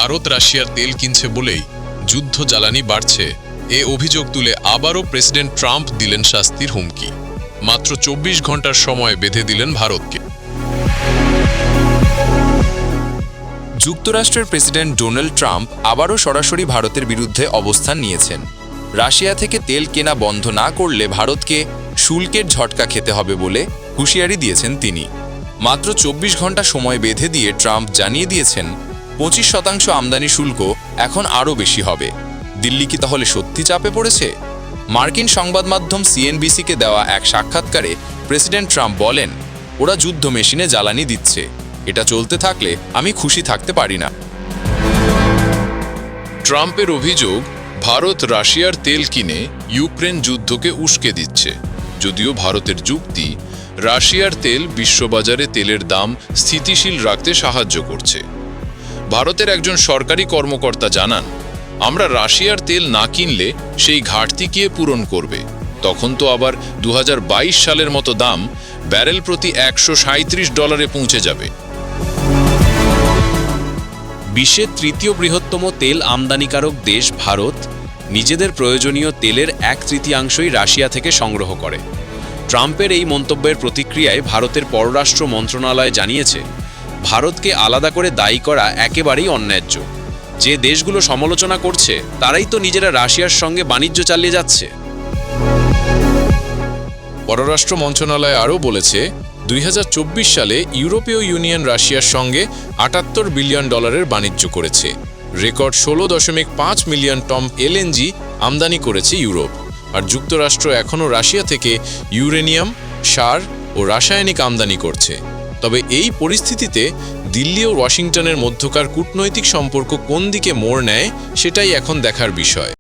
ভারত রাশিয়ার তেল কিনছে বলেই যুদ্ধ জ্বালানি বাড়ছে, এ অভিযোগ তুলে আবারও প্রেসিডেন্ট ট্রাম্প দিলেন শাস্তির হুমকি। মাত্র ২৪ ঘন্টার সময় বেঁধে দিলেন ভারতকে। যুক্তরাষ্ট্রের প্রেসিডেন্ট ডোনাল্ড ট্রাম্প আবারও সরাসরি ভারতের বিরুদ্ধে অবস্থান নিয়েছেন। রাশিয়া থেকে তেল কেনা বন্ধ না করলে ভারতকে শুল্কের ঝটকা খেতে হবে বলে হুঁশিয়ারি দিয়েছেন তিনি। মাত্র ২৪ ঘন্টা সময় বেঁধে দিয়ে ট্রাম্প জানিয়ে দিয়েছেন ২৫% আমদানি শুল্ক এখন আরও বেশি হবে। দিল্লি কি তাহলে সত্যি চাপে পড়েছে? মার্কিন সংবাদ মাধ্যম সিএনবিসিকে দেওয়া এক সাক্ষাৎকারে প্রেসিডেন্ট ট্রাম্প বলেন, ওরা যুদ্ধ মেশিনে জ্বালানি দিচ্ছে, এটা চলতে থাকলে আমি খুশি থাকতে পারি না। ট্রাম্পের অভিযোগ, ভারত রাশিয়ার তেল কিনে ইউক্রেন যুদ্ধকে উস্কে দিচ্ছে। যদিও ভারতের যুক্তি, রাশিয়ার তেল বিশ্ববাজারে তেলের দাম স্থিতিশীল রাখতে সাহায্য করছে। ভারতের একজন সরকারি কর্মকর্তা জানান, আমরা রাশিয়ার তেল না কিনলে সেই ঘাটতি কে পূরণ করবে? তখন তো আবার ২০২২ সালের মতো দাম ব্যারেল প্রতি $১৩৭ পৌঁছে যাবে। বিশ্বের তৃতীয় বৃহত্তম তেল আমদানিকারক দেশ ভারত নিজেদের প্রয়োজনীয় তেলের ১/৩ রাশিয়া থেকে সংগ্রহ করে। ট্রাম্পের এই মন্তব্যের প্রতিক্রিয়ায় ভারতের পররাষ্ট্র মন্ত্রণালয় জানিয়েছে, ভারতকে আলাদা করে দায়ী করা একেবারেই অন্যায্য। যে দেশগুলো সমালোচনা করছে তারাই তো নিজেরা রাশিয়ার সঙ্গে বাণিজ্য চালিয়ে যাচ্ছে। পররাষ্ট্র মন্ত্রণালয় আরও বলেছে, ২০২৪ সালে ইউরোপীয় ইউনিয়ন রাশিয়ার সঙ্গে $৭৮ বিলিয়ন বাণিজ্য করেছে। রেকর্ড ১৬.৫ মিলিয়ন টন এলএনজি আমদানি করেছে ইউরোপ। আর যুক্তরাষ্ট্র এখনও রাশিয়া থেকে ইউরেনিয়াম, সার ও রাসায়নিক আমদানি করছে। তবে এই পরিস্থিতিতে দিল্লি ও ওয়াশিংটনের মধ্যকার কূটনৈতিক সম্পর্ক কোন দিকে মোড় নেয় সেটাই এখন দেখার বিষয়।